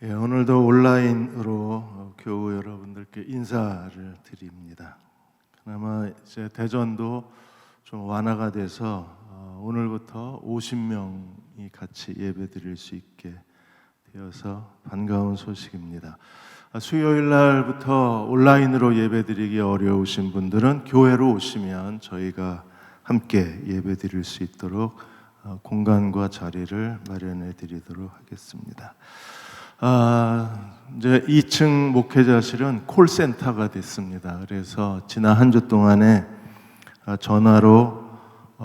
오늘도 온라인으로 교우 여러분들께 인사를 드립니다. 그나마 이제 대전도 좀 완화가 돼서 오늘부터 50명이 같이 예배드릴 수 있게 되어서 반가운 소식입니다. 수요일 날부터 온라인으로 예배드리기 어려우신 분들은 교회로 오시면 저희가 함께 예배드릴 수 있도록 공간과 자리를 마련해 드리도록 하겠습니다. 이제 2층 목회자실은 콜센터가 됐습니다. 그래서 지난 한 주 동안에 전화로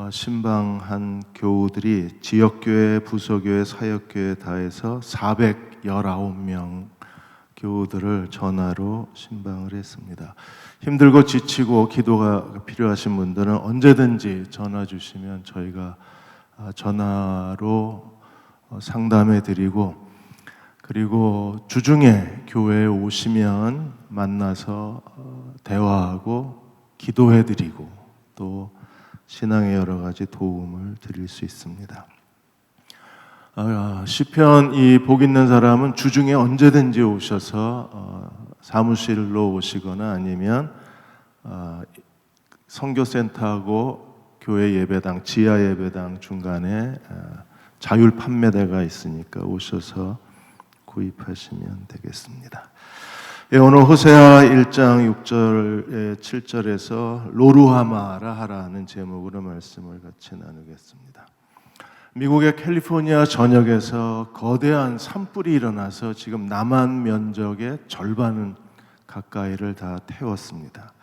신방한 교우들이 지역교회, 부서교회, 사역교회 다 해서 419명 교우들을 전화로 신방을 했습니다. 힘들고 지치고 기도가 필요하신 분들은 언제든지 전화 주시면 저희가 전화로 상담해 드리고, 그리고 주중에 교회에 오시면 만나서 대화하고 기도해 드리고 또 신앙의 여러 가지 도움을 드릴 수 있습니다. 시편 이 복 있는 사람은 주중에 언제든지 오셔서 사무실로 오시거나 아니면 선교센터하고 교회 예배당, 지하 예배당 중간에 자율 판매대가 있으니까 오셔서 구입하시면 되겠습니다. 오늘 호세아 1장 6절 7절에서 로루하마라 하라는 제목으로 말씀을 같이 나누겠습니다. 미국의 캘리포니아 전역에서 거대한 산불이 일어나서 지금 남한 면적의 절반 가까이를 다 태웠습니다.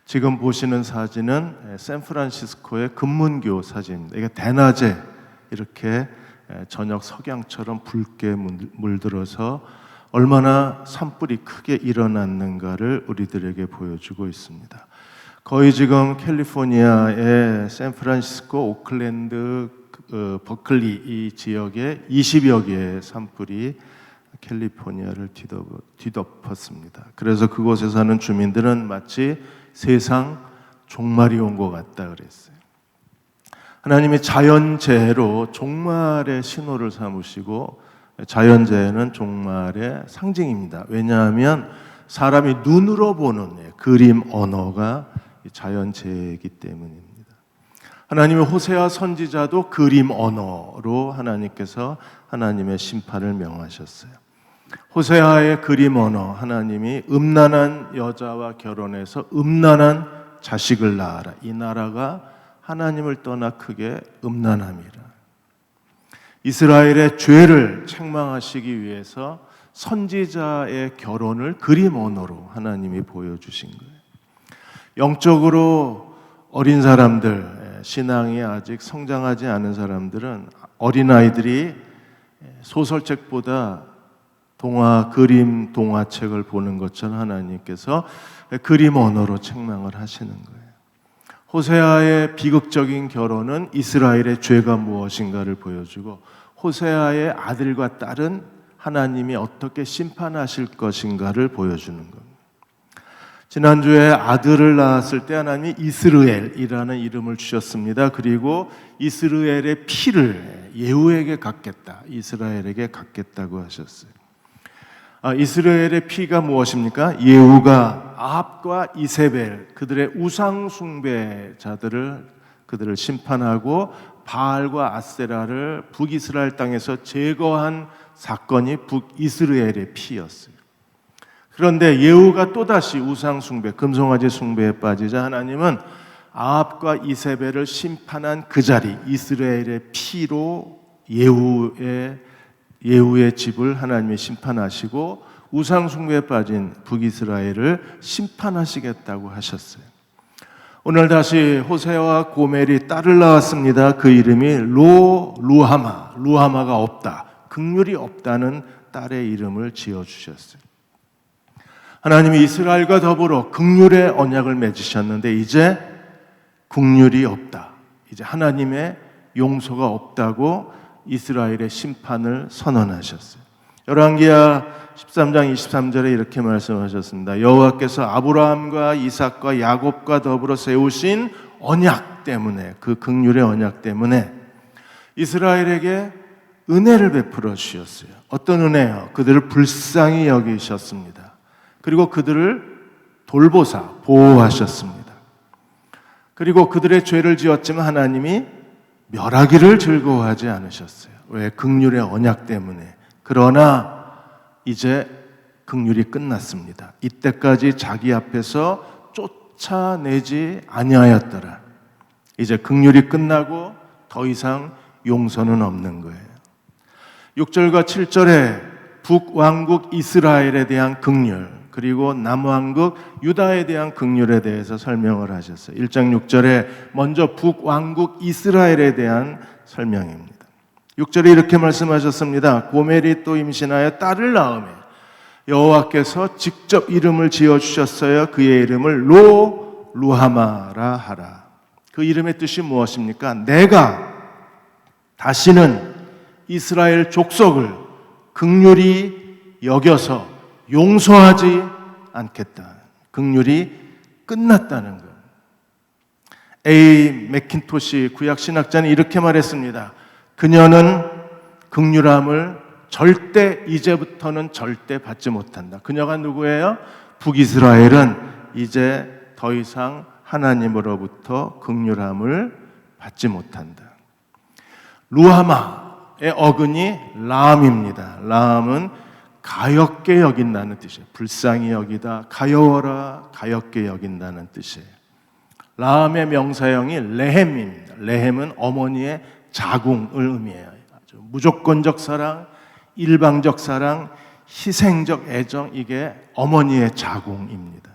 지금 보시는 사진은 샌프란시스코의 금문교 사진입니다. 이게 대낮에 이렇게 저녁 석양처럼 붉게 물들어서 얼마나 산불이 크게 일어났는가를 우리들에게 보여주고 있습니다. 거의 지금 캘리포니아의 샌프란시스코, 오클랜드, 버클리 이 지역에 20여 개의 산불이 캘리포니아를 뒤덮었습니다. 그래서 그곳에 사는 주민들은 마치 세상 종말이 온 것 같다 그랬어요. 하나님이 자연재해로 종말의 신호를 삼으시고, 자연재해는 종말의 상징입니다. 왜냐하면 사람이 눈으로 보는 그림 언어가 자연재해이기 때문입니다. 하나님의 호세아 선지자도 그림 언어로 하나님께서 하나님의 심판을 명하셨어요. 호세아의 그림 언어, 하나님이 음란한 여자와 결혼해서 음란한 자식을 낳아라. 이 나라가 하나님을 떠나 크게 음란함이라. 이스라엘의 죄를 책망하시기 위해서 선지자의 결혼을 그림 언어로 하나님이 보여주신 거예요. 영적으로 어린 사람들, 신앙이 아직 성장하지 않은 사람들은 어린아이들이 소설책보다 그림 동화책을 보는 것처럼 하나님께서 그림 언어로 책망을 하시는 거예요. 호세아의 비극적인 결혼은 이스라엘의 죄가 무엇인가를 보여주고, 호세아의 아들과 딸은 하나님이 어떻게 심판하실 것인가를 보여주는 겁니다. 지난주에 아들을 낳았을 때 하나님이 이스르엘이라는 이름을 주셨습니다. 그리고 이스라엘의 피를 예후에게 갖겠다, 이스라엘에게 갖겠다고 하셨어요. 이스라엘의 피가 무엇입니까? 예후가 아합과 이세벨, 그들의 우상 숭배자들을 그들을 심판하고 바알과 아세라를 북이스라엘 땅에서 제거한 사건이 북이스라엘의 피였어요. 그런데 예후가 또다시 우상 숭배, 금송아지 숭배에 빠지자 하나님은 아합과 이세벨을 심판한 그 자리, 이스라엘의 피로 예후의 집을 하나님이 심판하시고 우상 숭배에 빠진 북이스라엘을 심판하시겠다고 하셨어요. 오늘 다시 호세아와 고멜이 딸을 낳았습니다. 그 이름이 루하마가 없다, 긍휼이 없다는 딸의 이름을 지어주셨어요. 하나님이 이스라엘과 더불어 긍휼의 언약을 맺으셨는데 이제 긍휼이 없다, 이제 하나님의 용서가 없다고 이스라엘의 심판을 선언하셨어요. 열왕기하 13장 23절에 이렇게 말씀하셨습니다. 여호와께서 아브라함과 이삭과 야곱과 더불어 세우신 언약 때문에, 그 긍휼의 언약 때문에 이스라엘에게 은혜를 베풀어 주셨어요. 어떤 은혜요? 그들을 불쌍히 여기셨습니다. 그리고 그들을 돌보사 보호하셨습니다. 그리고 그들의 죄를 지었지만 하나님이 멸하기를 즐거워하지 않으셨어요. 왜? 긍휼의 언약 때문에. 그러나 이제 긍휼이 끝났습니다. 이때까지 자기 앞에서 쫓아내지 아니하였더라. 이제 긍휼이 끝나고 더 이상 용서는 없는 거예요. 6절과 7절에 북왕국 이스라엘에 대한 긍휼, 그리고 남왕국 유다에 대한 긍휼에 대해서 설명을 하셨어요. 1장 6절에 먼저 북왕국 이스라엘에 대한 설명입니다. 6절에 이렇게 말씀하셨습니다. 고멜이 또 임신하여 딸을 낳으며 여호와께서 직접 이름을 지어주셨어요. 그의 이름을 루하마라 하라. 그 이름의 뜻이 무엇입니까? 내가 다시는 이스라엘 족속을 긍휼히 여겨서 용서하지 않겠다. 긍휼이 끝났다는 것. A. 맥킨토시 구약 신학자는 이렇게 말했습니다. 그녀는 긍휼함을 절대 이제부터는 절대 받지 못한다. 그녀가 누구예요? 북이스라엘은 이제 더 이상 하나님으로부터 긍휼함을 받지 못한다. 루하마의 어근이 라함입니다. 라함은 가엾게 여긴다는 뜻이에요. 불쌍히 여기다, 가여워라, 가엾게 여긴다는 뜻이에요. 라함의 명사형이 레헴입니다. 레헴은 어머니의 자궁을 의미해요. 아주 무조건적 사랑, 일방적 사랑, 희생적 애정, 이게 어머니의 자궁입니다.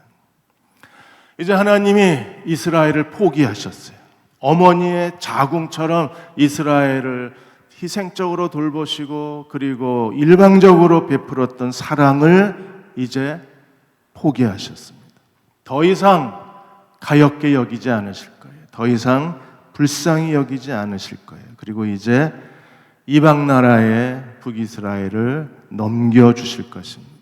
이제 하나님이 이스라엘을 포기하셨어요. 어머니의 자궁처럼 이스라엘을 희생적으로 돌보시고 그리고 일방적으로 베풀었던 사랑을 이제 포기하셨습니다. 더 이상 가엾게 여기지 않으실 거예요. 더 이상 불쌍히 여기지 않으실 거예요. 그리고 이제 이방 나라의 북이스라엘을 넘겨주실 것입니다.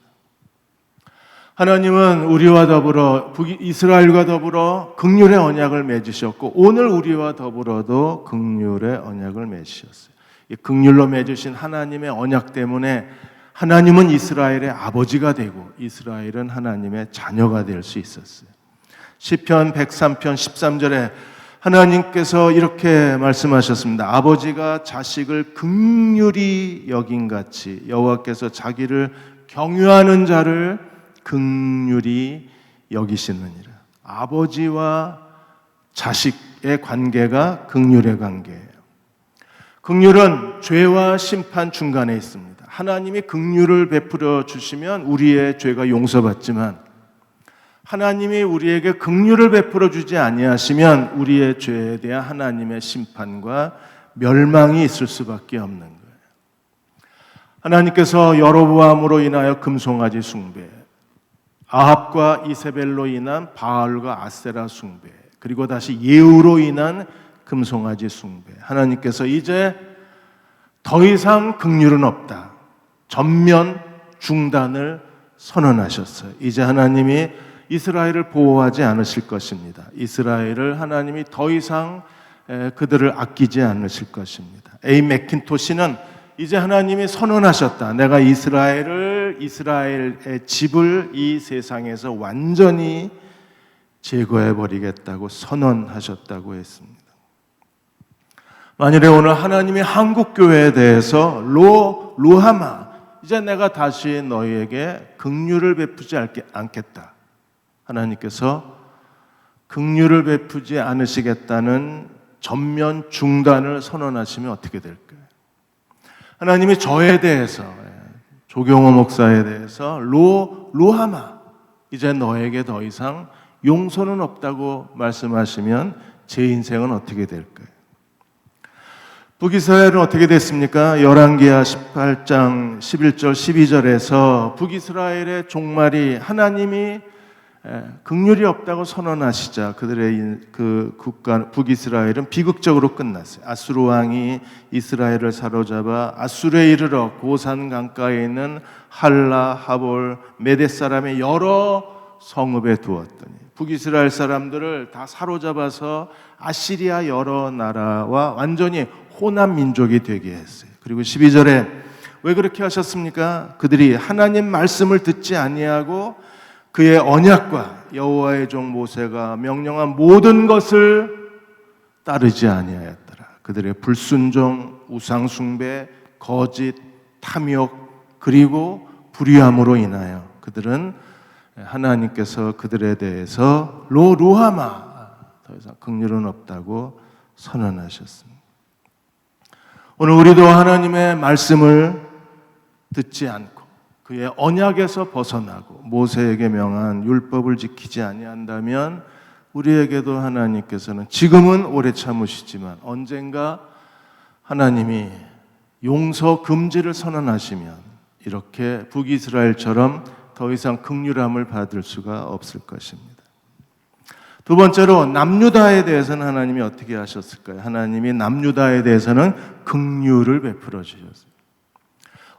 하나님은 우리와 더불어 이스라엘과 더불어 긍휼의 언약을 맺으셨고 오늘 우리와 더불어도 긍휼의 언약을 맺으셨어요. 이 긍휼로 맺으신 하나님의 언약 때문에 하나님은 이스라엘의 아버지가 되고 이스라엘은 하나님의 자녀가 될 수 있었어요. 시편 103편 13절에 하나님께서 이렇게 말씀하셨습니다. 아버지가 자식을 긍휼히 여긴같이 여호와께서 자기를 경유하는 자를 긍휼히 여기시느니라. 아버지와 자식의 관계가 긍휼의 관계예요. 긍휼은 죄와 심판 중간에 있습니다. 하나님이 긍휼을 베풀어 주시면 우리의 죄가 용서받지만 하나님이 우리에게 긍휼을 베풀어 주지 아니하시면 우리의 죄에 대한 하나님의 심판과 멸망이 있을 수밖에 없는 거예요. 하나님께서 여로보암으로 인하여 금송아지 숭배, 아합과 이세벨로 인한 바알과 아세라 숭배, 그리고 다시 예후로 인한 금송아지 숭배. 하나님께서 이제 더 이상 긍휼은 없다. 전면 중단을 선언하셨어요. 이제 하나님이 이스라엘을 보호하지 않으실 것입니다. 이스라엘을 하나님이 더 이상 그들을 아끼지 않으실 것입니다. A. 맥킨토시는 이제 하나님이 선언하셨다. 내가 이스라엘의 집을 이 세상에서 완전히 제거해버리겠다고 선언하셨다고 했습니다. 만일에 오늘 하나님이 한국교회에 대해서 루하마, 이제 내가 다시 너희에게 긍휼을 베푸지 않겠다. 하나님께서 긍휼을 베푸지 않으시겠다는 전면 중단을 선언하시면 어떻게 될까요? 하나님이 저에 대해서, 조경호 목사에 대해서 루하마, 이제 너에게 더 이상 용서는 없다고 말씀하시면 제 인생은 어떻게 될까요? 북이스라엘은 어떻게 됐습니까? 열왕기하 18장 11절 12절에서 북이스라엘의 종말이 하나님이 긍휼이 없다고 선언하시자 그들의 그 국가 북이스라엘은 비극적으로 끝났어요. 아수르 왕이 이스라엘을 사로잡아 아수르에 이르러 고산 강가에 있는 할라, 하볼, 메대 사람의 여러 성읍에 두었더니 북이스라엘 사람들을 다 사로잡아서 아시리아 여러 나라와 완전히 혼합 민족이 되게 했어요. 그리고 12절에 왜 그렇게 하셨습니까? 그들이 하나님 말씀을 듣지 아니하고 그의 언약과 여호와의 종 모세가 명령한 모든 것을 따르지 아니하였더라. 그들의 불순종, 우상 숭배, 거짓, 탐욕 그리고 불의함으로 인하여 그들은 하나님께서 그들에 대해서 루하마 더 이상 긍휼은 없다고 선언하셨습니다. 오늘 우리도 하나님의 말씀을 듣지 않고 그의 언약에서 벗어나고 모세에게 명한 율법을 지키지 아니한다면 우리에게도 하나님께서는 지금은 오래 참으시지만 언젠가 하나님이 용서 금지를 선언하시면 이렇게 북이스라엘처럼 더 이상 긍휼함을 받을 수가 없을 것입니다. 두 번째로 남유다에 대해서는 하나님이 어떻게 하셨을까요? 하나님이 남유다에 대해서는 긍휼을 베풀어 주셨습니다.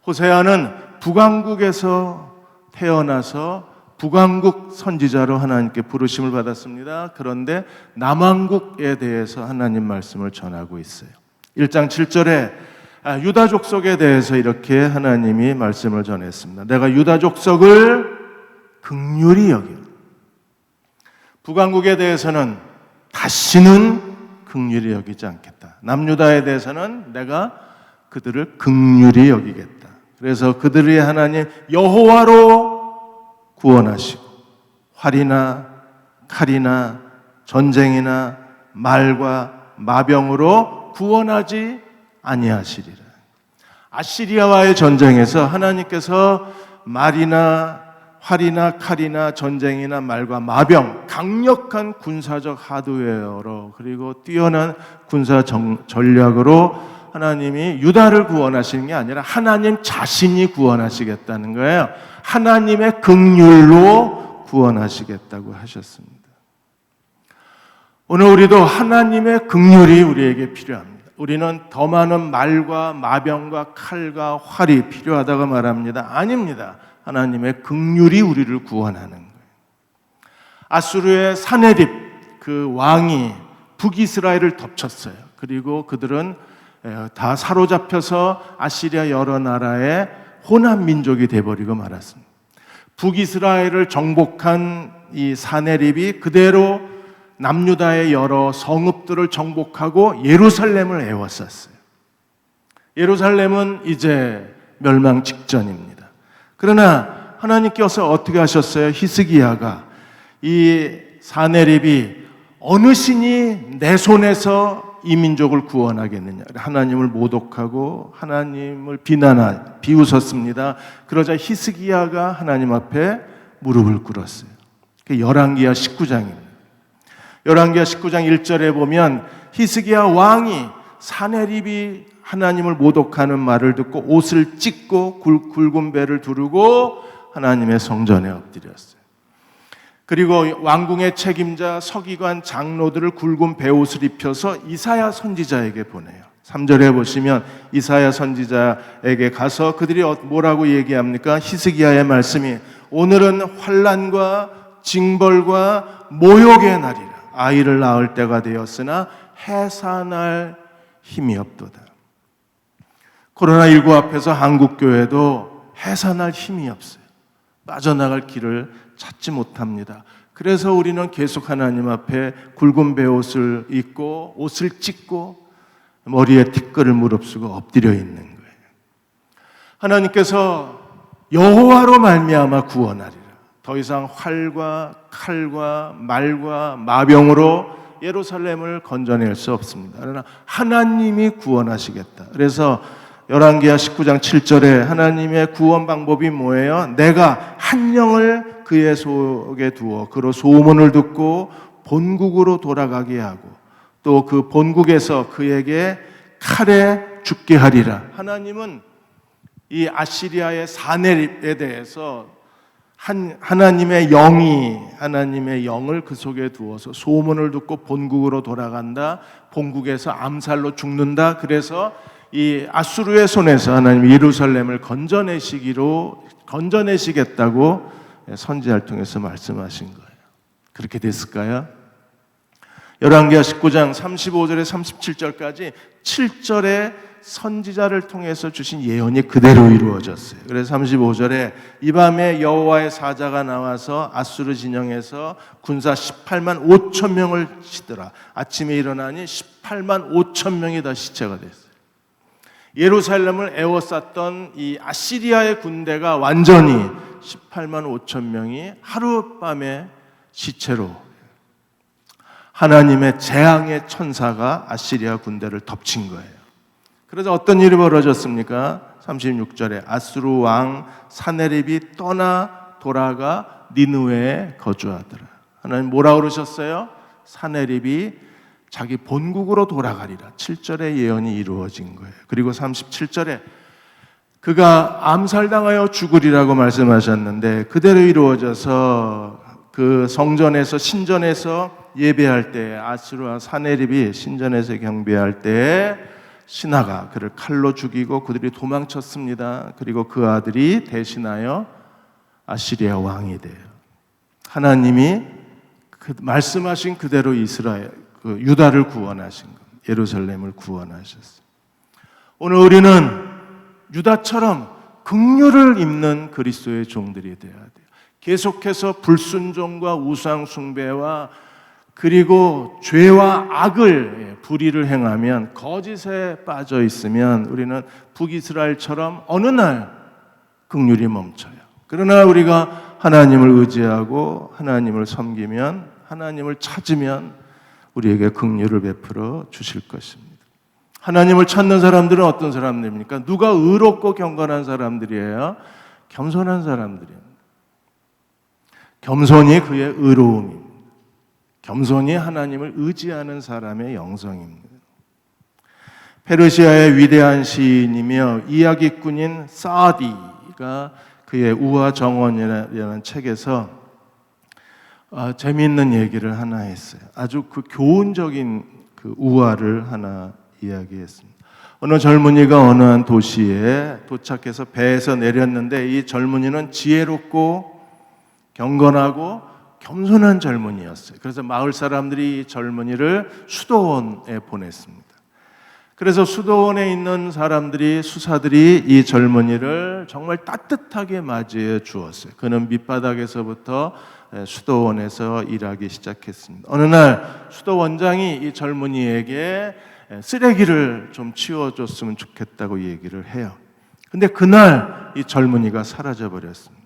호세아는 북왕국에서 태어나서 북왕국 선지자로 하나님께 부르심을 받았습니다. 그런데 남왕국에 대해서 하나님 말씀을 전하고 있어요. 1장 7절에 유다 족속에 대해서 이렇게 하나님이 말씀을 전했습니다. 내가 유다 족속을 긍휼히 여기노라. 북왕국에 대해서는 다시는 긍휼히 여기지 않겠다. 남유다에 대해서는 내가 그들을 긍휼히 여기겠다. 그래서 그들의 하나님 여호와로 구원하시고 활이나 칼이나 전쟁이나 말과 마병으로 구원하지 아니하시리라. 아시리아와의 전쟁에서 하나님께서 말이나 활이나 칼이나 전쟁이나 말과 마병, 강력한 군사적 하드웨어로 그리고 뛰어난 군사 전략으로 하나님이 유다를 구원하시는 게 아니라 하나님 자신이 구원하시겠다는 거예요. 하나님의 긍휼로 구원하시겠다고 하셨습니다. 오늘 우리도 하나님의 긍휼이 우리에게 필요합니다. 우리는 더 많은 말과 마병과 칼과 활이 필요하다고 말합니다. 아닙니다. 하나님의 긍휼이 우리를 구원하는 거예요. 아수르의 사네립 그 왕이 북이스라엘을 덮쳤어요. 그리고 그들은 다 사로잡혀서 아시리아 여러 나라의 혼합 민족이 되어버리고 말았습니다. 북이스라엘을 정복한 이 사네립이 그대로 남유다의 여러 성읍들을 정복하고 예루살렘을 에워쌌어요. 예루살렘은 이제 멸망 직전입니다. 그러나 하나님께서 어떻게 하셨어요? 히스기야가 이 사네립이 어느 신이 내 손에서 이 민족을 구원하겠느냐, 하나님을 모독하고 하나님을 비웃었습니다. 그러자 히스기야가 하나님 앞에 무릎을 꿇었어요. 그게 열왕기하 19장입니다. 열왕기하 19장 1절에 보면 히스기야 왕이 사네립이 하나님을 모독하는 말을 듣고 옷을 찢고 굵은 배를 두르고 하나님의 성전에 엎드렸어요. 그리고 왕궁의 책임자 서기관 장로들을 굵은 베옷을 입혀서 이사야 선지자에게 보내요. 3절에 보시면 이사야 선지자에게 가서 그들이 뭐라고 얘기합니까? 히스기야의 말씀이 오늘은 환난과 징벌과 모욕의 날이라. 아이를 낳을 때가 되었으나 해산할 힘이 없도다. 코로나19 앞에서 한국교회도 해산할 힘이 없어요. 빠져나갈 길을 찾지 못합니다. 그래서 우리는 계속 하나님 앞에 굵은 베옷을 입고 옷을 찢고 머리에 티끌을 무릅쓰고 엎드려 있는 거예요. 하나님께서 여호와로 말미암아 구원하리라. 더 이상 활과 칼과 말과 마병으로 예루살렘을 건져낼 수 없습니다. 그러나 하나님이 구원하시겠다. 그래서 열왕기하 19장 7절에 하나님의 구원 방법이 뭐예요? 내가 한 영을 그의 속에 두어 그로 소문을 듣고 본국으로 돌아가게 하고 또 그 본국에서 그에게 칼에 죽게 하리라. 하나님은 이 아시리아의 사네립에 대해서 하나님의 영을 그 속에 두어서 소문을 듣고 본국으로 돌아간다. 본국에서 암살로 죽는다. 그래서 이 아수르의 손에서 하나님이 예루살렘을 건져내시겠다고 선지자를 통해서 말씀하신 거예요. 그렇게 됐을까요? 열왕기하 19장 35절에 37절까지 7절에 선지자를 통해서 주신 예언이 그대로 이루어졌어요. 그래서 35절에 이 밤에 여호와의 사자가 나와서 아수르 진영에서 군사 18만 5천 명을 치더라. 아침에 일어나니 18만 5천 명이 다 시체가 됐어요. 예루살렘을 에워쌌던 이 아시리아의 군대가 완전히 18만 5천 명이 하룻밤에 시체로, 하나님의 재앙의 천사가 아시리아 군대를 덮친 거예요. 그래서 어떤 일이 벌어졌습니까? 36절에 아수르 왕 사네립이 떠나 돌아가 니느웨에 거주하더라. 하나님 뭐라 그러셨어요? 사네립이 자기 본국으로 돌아가리라. 7절의 예언이 이루어진 거예요. 그리고 37절에 그가 암살당하여 죽으리라고 말씀하셨는데 그대로 이루어져서 그 성전에서 신전에서 예배할 때 아수르와 사네립이 신전에서 경배할 때 신하가 그를 칼로 죽이고 그들이 도망쳤습니다. 그리고 그 아들이 대신하여 아시리아 왕이 돼요. 하나님이 말씀하신 그대로 이스라엘, 유다를 구원하신 것, 예루살렘을 구원하셨어요. 오늘 우리는 유다처럼 긍휼을 입는 그리스도의 종들이 되어야 돼요. 계속해서 불순종과 우상 숭배와 그리고 죄와 악을 불의를 행하면 거짓에 빠져 있으면 우리는 북이스라엘처럼 어느 날 긍휼이 멈춰요. 그러나 우리가 하나님을 의지하고 하나님을 섬기면, 하나님을 찾으면 우리에게 긍휼을 베풀어 주실 것입니다. 하나님을 찾는 사람들은 어떤 사람들입니까? 누가 의롭고 경건한 사람들이에요? 겸손한 사람들이에요. 겸손이 그의 의로움입니다. 겸손히 하나님을 의지하는 사람의 영성입니다. 페르시아의 위대한 시인이며 이야기꾼인 사디가 그의 우화 정원이라는 책에서 재미있는 얘기를 하나 했어요. 아주 그 교훈적인 그 우화를 하나 이야기했습니다. 어느 젊은이가 어느 한 도시에 도착해서 배에서 내렸는데 이 젊은이는 지혜롭고 경건하고 겸손한 젊은이였어요. 그래서 마을 사람들이 이 젊은이를 수도원에 보냈습니다. 그래서 수도원에 있는 사람들이, 수사들이 이 젊은이를 정말 따뜻하게 맞이해 주었어요. 그는 밑바닥에서부터 수도원에서 일하기 시작했습니다. 어느 날 수도원장이 이 젊은이에게 쓰레기를 좀 치워줬으면 좋겠다고 얘기를 해요. 근데 그날 이 젊은이가 사라져 버렸습니다.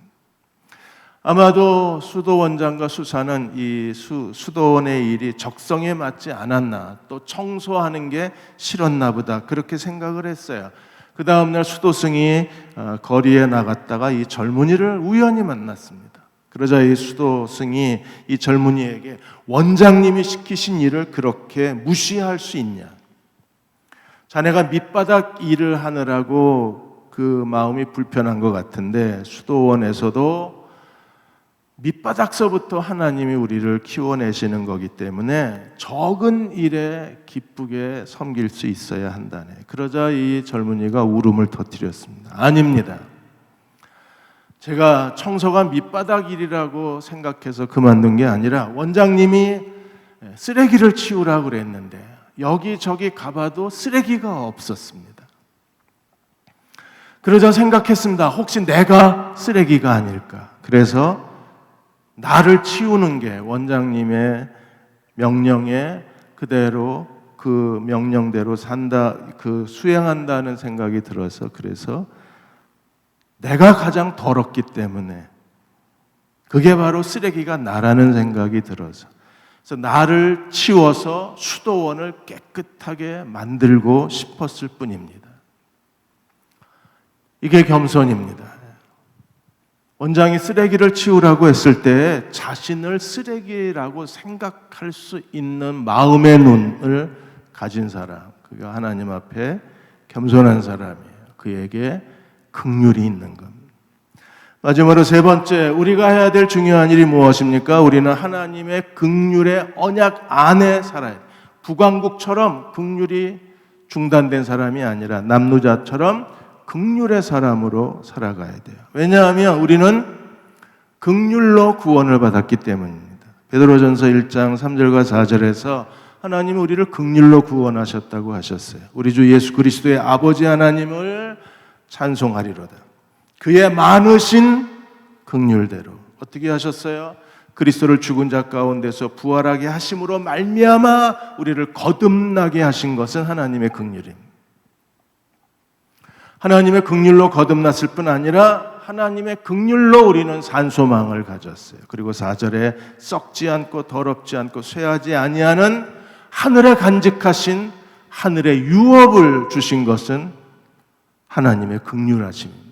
아마도 수도원장과 수사는 이 수도원의 일이 적성에 맞지 않았나, 또 청소하는 게 싫었나 보다, 그렇게 생각을 했어요. 그 다음날 수도승이 거리에 나갔다가 이 젊은이를 우연히 만났습니다. 그러자 이 수도승이 이 젊은이에게 원장님이 시키신 일을 그렇게 무시할 수 있냐, 자네가 밑바닥 일을 하느라고 그 마음이 불편한 것 같은데 수도원에서도 밑바닥서부터 하나님이 우리를 키워내시는 거기 때문에 적은 일에 기쁘게 섬길 수 있어야 한다네. 그러자 이 젊은이가 울음을 터뜨렸습니다. 아닙니다. 제가 청소가 밑바닥 일이라고 생각해서 그만둔 게 아니라 원장님이 쓰레기를 치우라고 그랬는데 여기저기 가봐도 쓰레기가 없었습니다. 그러자 생각했습니다. 혹시 내가 쓰레기가 아닐까. 그래서 나를 치우는 게 원장님의 명령에 그대로 그 명령대로 수행한다는 생각이 들어서, 그래서 내가 가장 더럽기 때문에 그게 바로 쓰레기가 나라는 생각이 들어서, 그래서 나를 치워서 수도원을 깨끗하게 만들고 싶었을 뿐입니다. 이게 겸손입니다. 원장이 쓰레기를 치우라고 했을 때 자신을 쓰레기라고 생각할 수 있는 마음의 눈을 가진 사람, 그가 하나님 앞에 겸손한 사람이에요. 그에게 긍휼이 있는 겁니다. 마지막으로 세 번째, 우리가 해야 될 중요한 일이 무엇입니까? 우리는 하나님의 긍휼의 언약 안에 살아야 돼요. 북왕국처럼 긍휼이 중단된 사람이 아니라 남루자처럼 긍휼의 사람으로 살아가야 돼요. 왜냐하면 우리는 긍휼로 구원을 받았기 때문입니다. 베드로전서 1장 3절과 4절에서 하나님은 우리를 긍휼로 구원하셨다고 하셨어요. 우리 주 예수 그리스도의 아버지 하나님을 찬송하리로다. 그의 많으신 긍휼대로 어떻게 하셨어요? 그리스도를 죽은 자 가운데서 부활하게 하심으로 말미암아 우리를 거듭나게 하신 것은 하나님의 긍휼입니다. 하나님의 긍휼로 거듭났을 뿐 아니라 하나님의 긍휼로 우리는 산소망을 가졌어요. 그리고 4절에 썩지 않고 더럽지 않고 쇠하지 아니하는 하늘에 간직하신 하늘의 유업을 주신 것은 하나님의 긍휼하심입니다.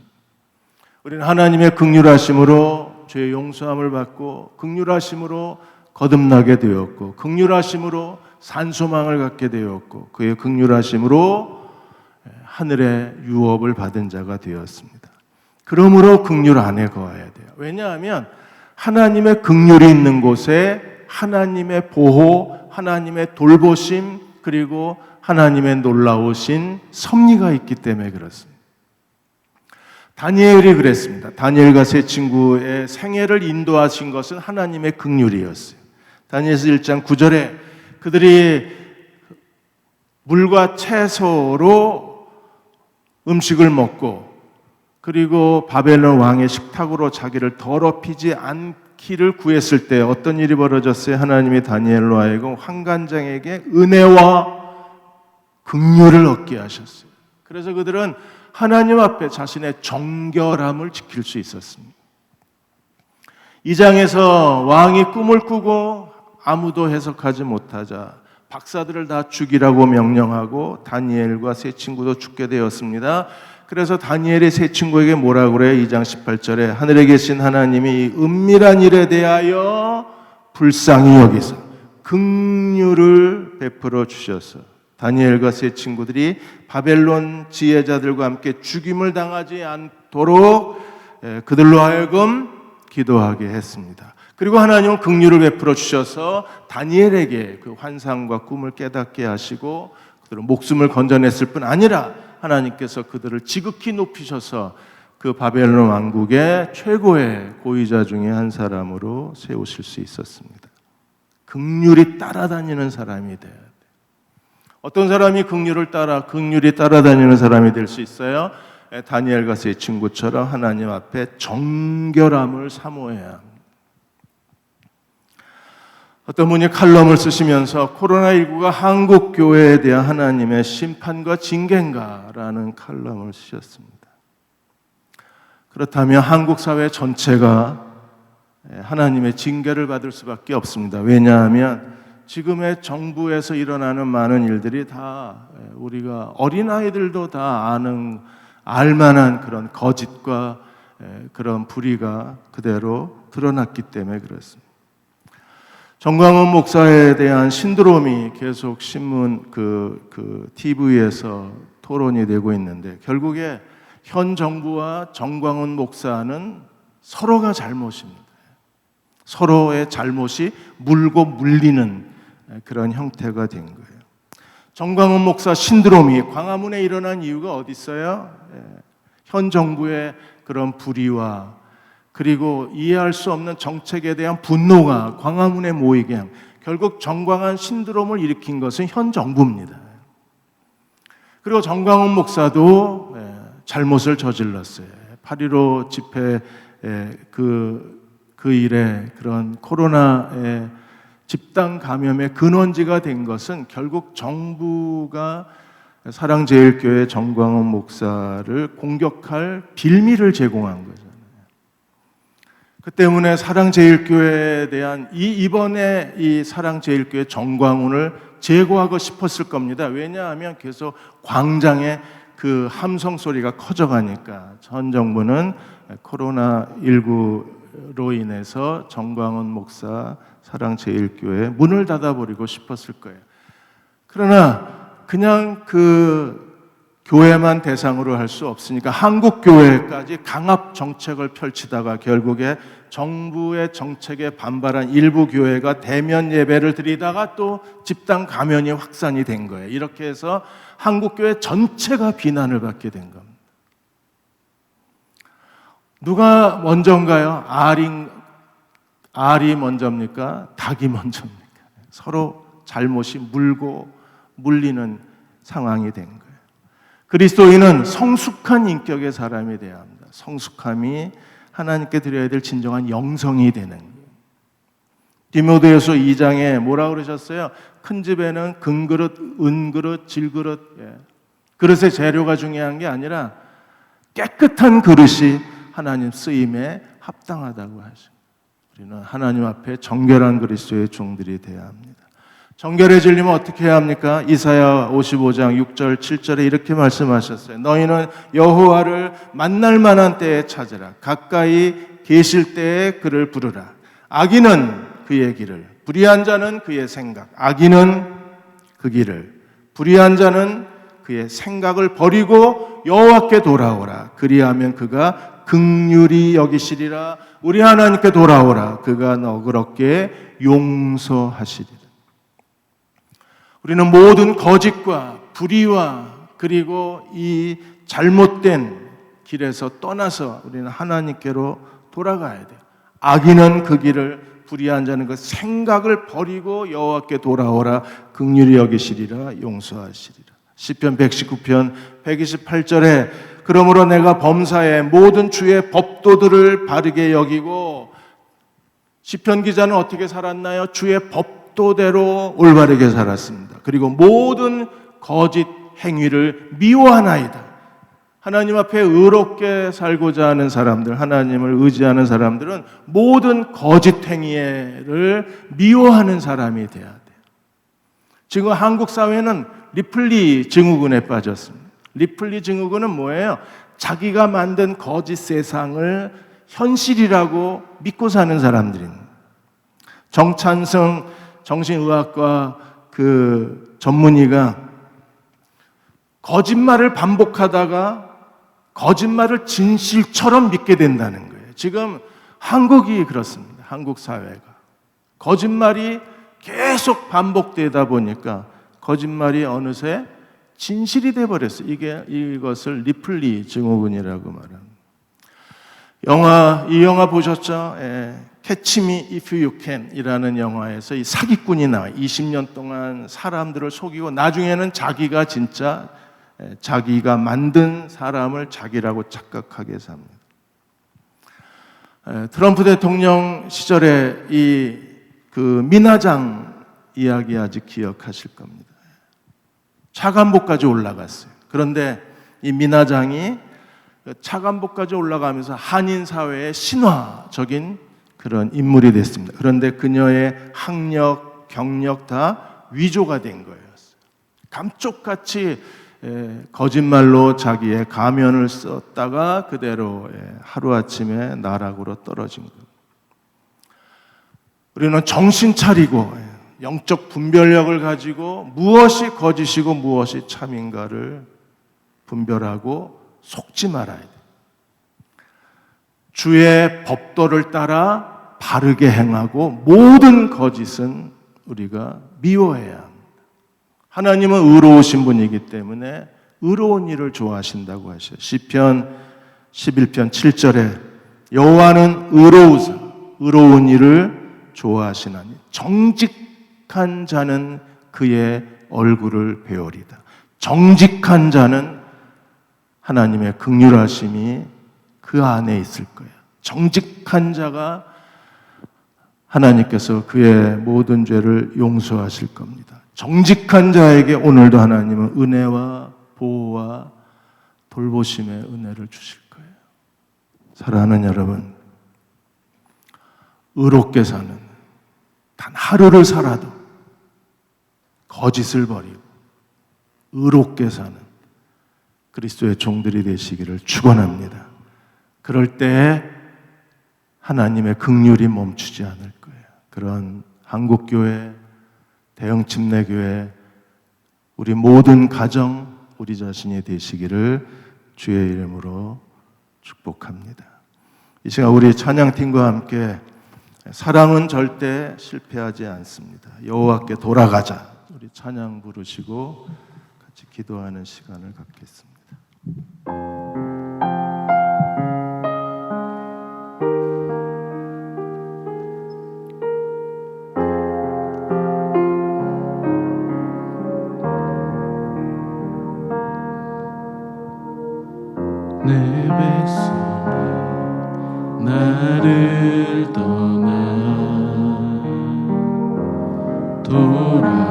우리는 하나님의 긍휼하심으로 죄의 용서함을 받고 긍휼하심으로 거듭나게 되었고 긍휼하심으로 산소망을 갖게 되었고 그의 긍휼하심으로 하늘의 유업을 받은 자가 되었습니다. 그러므로 긍휼 안에 거해야 돼요. 왜냐하면 하나님의 긍휼이 있는 곳에 하나님의 보호, 하나님의 돌보심, 그리고 하나님의 놀라우신 섭리가 있기 때문에 그렇습니다. 다니엘이 그랬습니다. 다니엘과 세 친구의 생애를 인도하신 것은 하나님의 긍휼이었어요. 다니엘서 1장 9절에 그들이 물과 채소로 음식을 먹고 그리고 바벨론 왕의 식탁으로 자기를 더럽히지 않기를 구했을 때 어떤 일이 벌어졌어요? 하나님이 다니엘로 하여금 환관장에게 은혜와 긍휼을 얻게 하셨어요. 그래서 그들은 하나님 앞에 자신의 정결함을 지킬 수 있었습니다. 이 장에서 왕이 꿈을 꾸고 아무도 해석하지 못하자 박사들을 다 죽이라고 명령하고 다니엘과 세 친구도 죽게 되었습니다. 그래서 다니엘의 세 친구에게 뭐라고 그래요? 2장 18절에 하늘에 계신 하나님이 이 은밀한 일에 대하여 불쌍히 여기서 긍휼을 베풀어 주셔서 다니엘과 세 친구들이 바벨론 지혜자들과 함께 죽임을 당하지 않도록 그들로 하여금 기도하게 했습니다. 그리고 하나님은 긍휼을 베풀어 주셔서 다니엘에게 그 환상과 꿈을 깨닫게 하시고 그들은 목숨을 건져냈을 뿐 아니라 하나님께서 그들을 지극히 높이셔서 그 바벨론 왕국의 최고의 고위자 중에 한 사람으로 세우실 수 있었습니다. 긍휼이 따라다니는 사람이 돼야 돼요. 어떤 사람이 긍휼이 따라다니는 사람이 될 수 있어요? 다니엘과 세 친구처럼 하나님 앞에 정결함을 사모해야 합니다. 어떤 분이 칼럼을 쓰시면서 코로나19가 한국 교회에 대한 하나님의 심판과 징계인가라는 칼럼을 쓰셨습니다. 그렇다면 한국 사회 전체가 하나님의 징계를 받을 수밖에 없습니다. 왜냐하면 지금의 정부에서 일어나는 많은 일들이 다 우리가 어린아이들도 다 알만한 그런 거짓과 그런 불의가 그대로 드러났기 때문에 그렇습니다. 정광훈 목사에 대한 신드롬이 계속 신문 TV에서 토론이 되고 있는데 결국에 현 정부와 정광훈 목사는 서로가 잘못입니다. 서로의 잘못이 물고 물리는 그런 형태가 된 거예요. 정광훈 목사 신드롬이 광화문에 일어난 이유가 어디 있어요? 현 정부의 그런 불의와 그리고 이해할 수 없는 정책에 대한 분노가 광화문에 모이게 한 결국 정광훈 신드롬을 일으킨 것은 현 정부입니다. 그리고 정광훈 목사도 잘못을 저질렀어요. 8.15 집회 그 일에 그런 코로나의 집단 감염의 근원지가 된 것은 결국 정부가 사랑제일교회 정광훈 목사를 공격할 빌미를 제공한 거잖아요. 그 때문에 사랑제일교회에 대한 이번에 이 사랑제일교회 정광훈을 제거하고 싶었을 겁니다. 왜냐하면 계속 광장에 그 함성 소리가 커져가니까 전 정부는 코로나19로 인해서 정광훈 목사 사랑제일교회 문을 닫아버리고 싶었을 거예요. 그러나 그냥 그 교회만 대상으로 할 수 없으니까 한국교회까지 강압 정책을 펼치다가 결국에 정부의 정책에 반발한 일부 교회가 대면 예배를 드리다가 또 집단 감염이 확산이 된 거예요. 이렇게 해서 한국교회 전체가 비난을 받게 된 겁니다. 누가 먼저인가요? 알이 먼저입니까? 닭이 먼저입니까? 서로 잘못이 물고 물리는 상황이 된 거예요. 그리스도인은 성숙한 인격의 사람이 되어야 합니다. 성숙함이 하나님께 드려야 될 진정한 영성이 되는 거예요. 디모데후서 2장에 뭐라고 그러셨어요? 큰 집에는 금그릇, 은그릇, 질그릇, 그릇의 재료가 중요한 게 아니라 깨끗한 그릇이 하나님 쓰임에 합당하다고 하죠. 우리는 하나님 앞에 정결한 그리스도의 종들이 되어야 합니다. 정결해지려면 어떻게 해야 합니까? 이사야 55장 6절 7절에 이렇게 말씀하셨어요. 너희는 여호와를 만날 만한 때에 찾으라. 가까이 계실 때에 그를 부르라. 악인은 그의 길을, 불의한 자는 그의 생각, 악인은 그 길을, 불의한 자는 그의 생각을 버리고 여호와께 돌아오라. 그리하면 그가 긍휼히 여기시리라. 우리 하나님께 돌아오라. 그가 너그럽게 용서하시리라. 우리는 모든 거짓과 불의와 그리고 이 잘못된 길에서 떠나서 우리는 하나님께로 돌아가야 돼요. 악인은 그 길을, 불의한 자는 그 생각을 버리고 여호와께 돌아오라. 긍휼히 여기시리라. 용서하시리라. 시편 119편 128절에 그러므로 내가 범사에 모든 주의 법도들을 바르게 여기고, 시편 기자는 어떻게 살았나요? 주의 법도대로 올바르게 살았습니다. 그리고 모든 거짓 행위를 미워하나이다. 하나님 앞에 의롭게 살고자 하는 사람들, 하나님을 의지하는 사람들은 모든 거짓 행위를 미워하는 사람이 돼야 돼요. 지금 한국 사회는 리플리 증후군에 빠졌습니다. 리플리 증후군은 뭐예요? 자기가 만든 거짓 세상을 현실이라고 믿고 사는 사람들입니다. 정찬성 정신의학과 그 전문의가 거짓말을 반복하다가 거짓말을 진실처럼 믿게 된다는 거예요. 지금 한국이 그렇습니다. 한국 사회가 거짓말이 계속 반복되다 보니까 거짓말이 어느새 진실이 돼버렸어요. 이것을 리플리 증후군이라고 말합니다. 이 영화 보셨죠? Catch Me If You Can 이라는 영화에서 이 사기꾼이 나와요. 20년 동안 사람들을 속이고 나중에는 자기가 진짜 자기가 만든 사람을 자기라고 착각하게 해서 합니다. 트럼프 대통령 시절에 그 미나장 이야기 아직 기억하실 겁니다. 차관복까지 올라갔어요. 그런데 이 미나장이 차관복까지 올라가면서 한인 사회의 신화적인 그런 인물이 됐습니다. 그런데 그녀의 학력, 경력 다 위조가 된 거예요. 감쪽같이 거짓말로 자기의 가면을 썼다가 그대로 하루아침에 나락으로 떨어진 거예요. 우리는 정신 차리고 영적 분별력을 가지고 무엇이 거짓이고 무엇이 참인가를 분별하고 속지 말아야 돼요. 주의 법도를 따라 바르게 행하고 모든 거짓은 우리가 미워해야 합니다. 하나님은 의로우신 분이기 때문에 의로운 일을 좋아하신다고 하셔요. 시편 11편 7절에 여호와는 의로우사 의로운 일을 좋아하시나니 정직한 자는 그의 얼굴을 배우리다. 정직한 자는 하나님의 긍휼하심이 그 안에 있을 거예요. 정직한 자가 하나님께서 그의 모든 죄를 용서하실 겁니다. 정직한 자에게 오늘도 하나님은 은혜와 보호와 돌보심의 은혜를 주실 거예요. 사랑하는 여러분, 의롭게 사는 단 하루를 살아도 거짓을 버리고 의롭게 사는 그리스도의 종들이 되시기를 축원합니다. 그럴 때 하나님의 긍휼이 멈추지 않을 거예요. 그런 한국교회, 대형침례교회, 우리 모든 가정, 우리 자신이 되시기를 주의 이름으로 축복합니다. 이 시간 우리 찬양팀과 함께 사랑은 절대 실패하지 않습니다. 여호와께 돌아가자. 우리 찬양 부르시고 같이 기도하는 시간을 갖겠습니다. 내 백성이 나를 떠나 돌아섰지만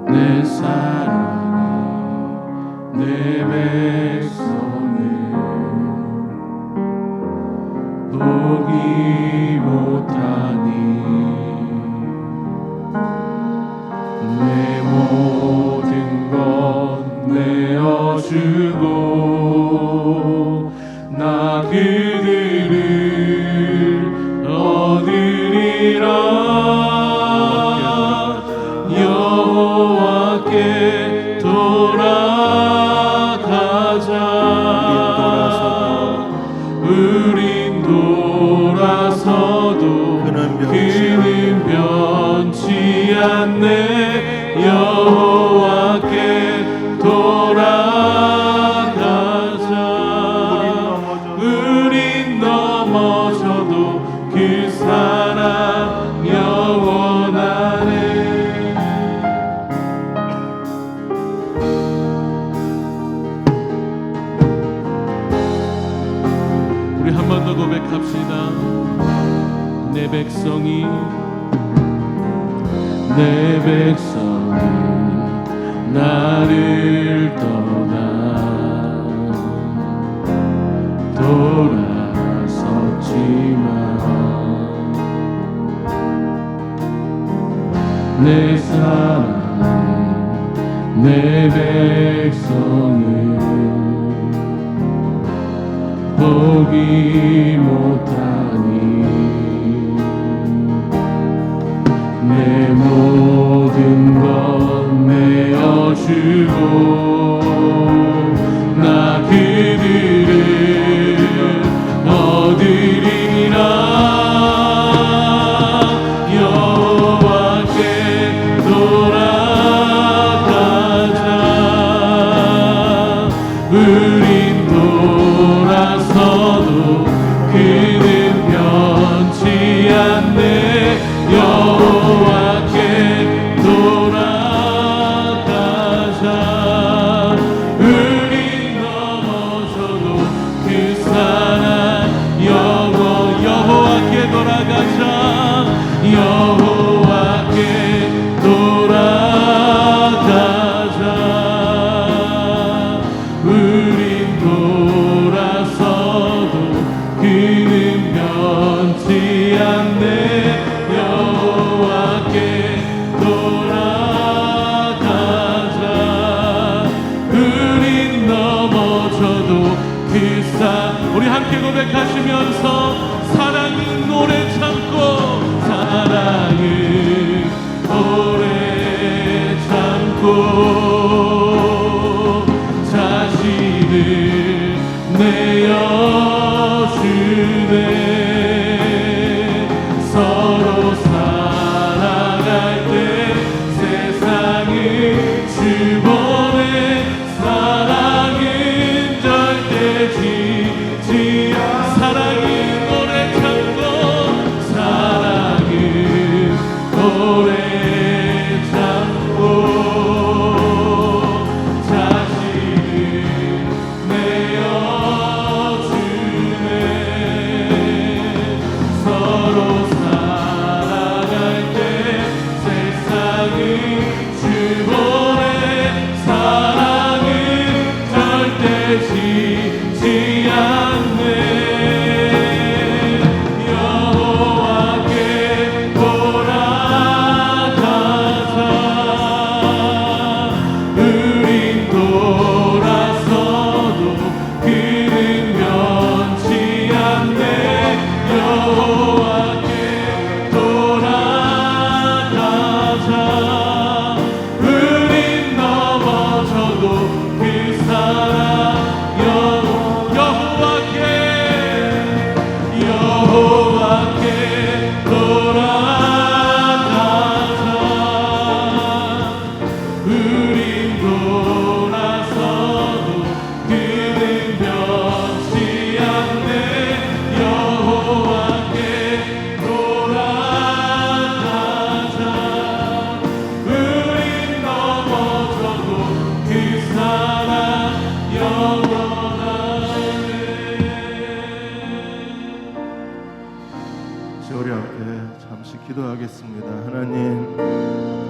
내 사랑이 내 백성을 보기 못하니 내 모든 것 내어주고 나 그들을 얻으리라. 여호와께 돌아가자. 우린 돌아서도 그는 변치 않네. 여호와께 돌아가자. 우린 넘어져도 그 사랑 영원하네. 우리 한 번 더 고백합시다. 내 백성이 나를 떠나 돌아섰지만 내 사랑 내 백성을 보기 못하니 내 모든 것 내어주고 나 그들을 얻으리라. 여호와께 돌아가자. 우린 돌아서도 그는 변치 않네. 여호와께 돌아가자. 우린 넘어져도 그 사랑 여호와께 돌아가자. 여호와께 돌아가자. 우린 돌아서도 그는 변치 않네. 여호와께 돌아가자. 우린 넘어져도 우리 함께 고백하시면서 사랑은 오래 참고 사랑은 오래 참고 자신을 내어주네. 서로 살아갈 때 세상을 주보내. 사랑은 절대 지지 사랑은 오래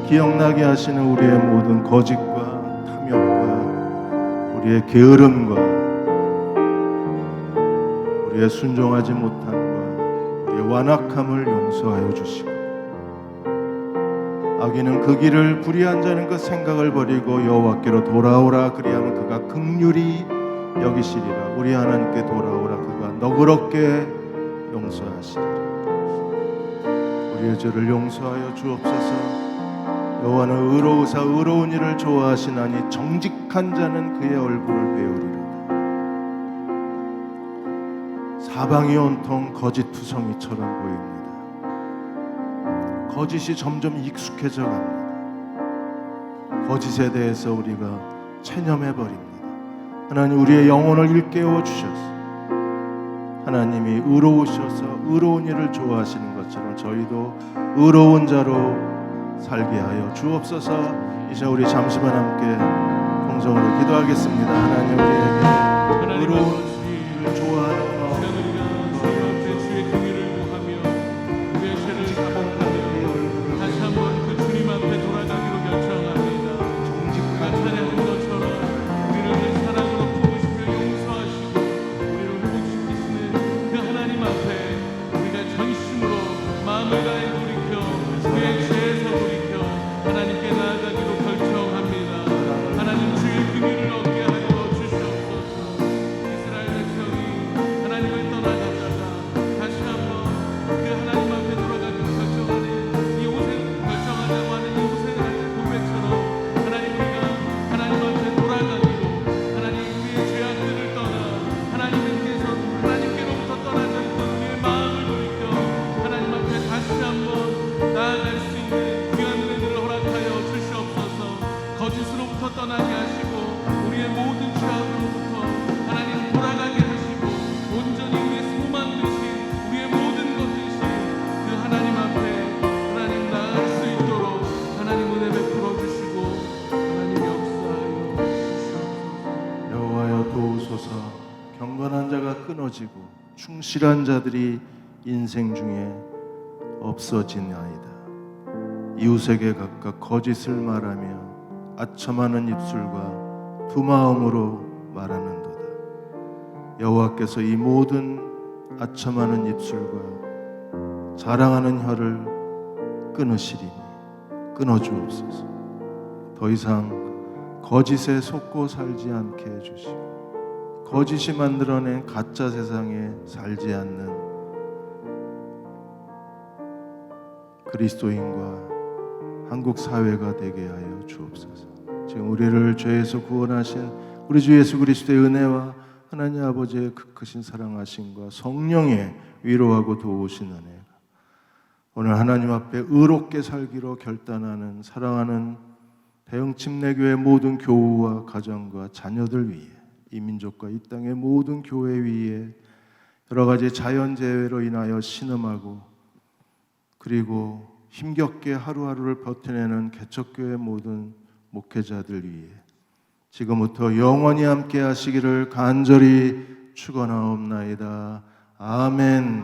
기억나게 하시는 우리의 모든 거짓과 탐욕과 우리의 게으름과 우리의 순종하지 못함과 우리의 완악함을 용서하여 주시고, 악인은 그 길을 불의한 자는 그 생각을 버리고 여호와께로 돌아오라. 그리하면 그가 긍휼히 여기시리라. 우리 하나님께 돌아오라. 그가 너그럽게 용서하시리라. 우리의 죄를 용서하여 주옵소서. 여호와는 의로우사 의로운 일을 좋아하시나니 정직한 자는 그의 얼굴을 배우리라. 사방이 온통 거짓투성이처럼 보입니다. 거짓이 점점 익숙해져 갑니다. 거짓에 대해서 우리가 체념해 버립니다. 하나님, 우리의 영혼을 일깨워 주셔서 하나님이 의로우셔서 의로운 일을 좋아하시는 것처럼 저희도 의로운 자로 살게 하여 주옵소서. 이제 우리 잠시만 함께 동성으로 기도하겠습니다. 하나님, 우리에게 의로운 일을 좋아하는 마음, 주의 긍휼을 구하며 우리의 죄를 자복하며 다시 한번 그 주님 앞에 돌아가기로 결정합니다. 우리가 찬양한 것처럼 우리를 내 사랑으로 품으시며 용서하시고 우리를 회복시키시는 그 하나님 앞에 우리가 전심으로 마음을 다해 돌이켜 그의 죄에서 돌이켜 하나님께 나아가기로 결정합니다. 하나님, 주의 긍휼을 얻게 하여 주시옵소서. 이스라엘 백성이 하나님을 떠나갔다가 다시 한번 그 하나님 앞에 돌아가기로 결정하는 이 결정하자고 하는 이 호세아의 고백처럼 하나님, 우리가 하나님 앞에 돌아가기로, 하나님 우리의 죄악들을 떠나 하나님께로부터 떠나졌던 우리의 마음을 돌이켜 하나님 앞에 다시 한번 나아갈 수 있는 귀한 은혜를 허락하여 주시옵소서. 거짓으로부터 떠나게 하시고 우리의 모든 죄악으로부터 하나님 돌아가게 하시고 온전히 우리의 소망 되신 우리의 모든 것 되신 그 하나님 앞에 하나님 나아갈 수 있도록 하나님 은혜 베풀어 주시고 하나님 역사하여 주시옵소서. 여호와여 도우소서. 경건한 자가 끊어지고 충실한 자들이 인생 중에 없어지나이다. 이웃에게 각각 거짓을 말하며 아첨하는 입술과 두 마음으로 말하는도다. 여호와께서 이 모든 아첨하는 입술과 자랑하는 혀를 끊으시리니 끊어주옵소서. 더 이상 거짓에 속고 살지 않게 해주시고 거짓이 만들어낸 가짜 세상에 살지 않는 그리스도인과 한국 사회가 되게 하여 주옵소서. 지금 우리를 죄에서 구원하신 우리 주 예수 그리스도의 은혜와 하나님 아버지의 그 크신 사랑하심과 성령의 위로하고 도우신 은혜가 오늘 하나님 앞에 의롭게 살기로 결단하는 사랑하는 대흥침례교회 모든 교우와 가정과 자녀들 위해, 이 민족과 이 땅의 모든 교회 위에 여러 가지 자연재해로 인하여 신음하고 그리고 힘겹게 하루하루를 버텨내는 개척교회 모든 목회자들 위해 지금부터 영원히 함께 하시기를 간절히 축원하옵나이다. 아멘.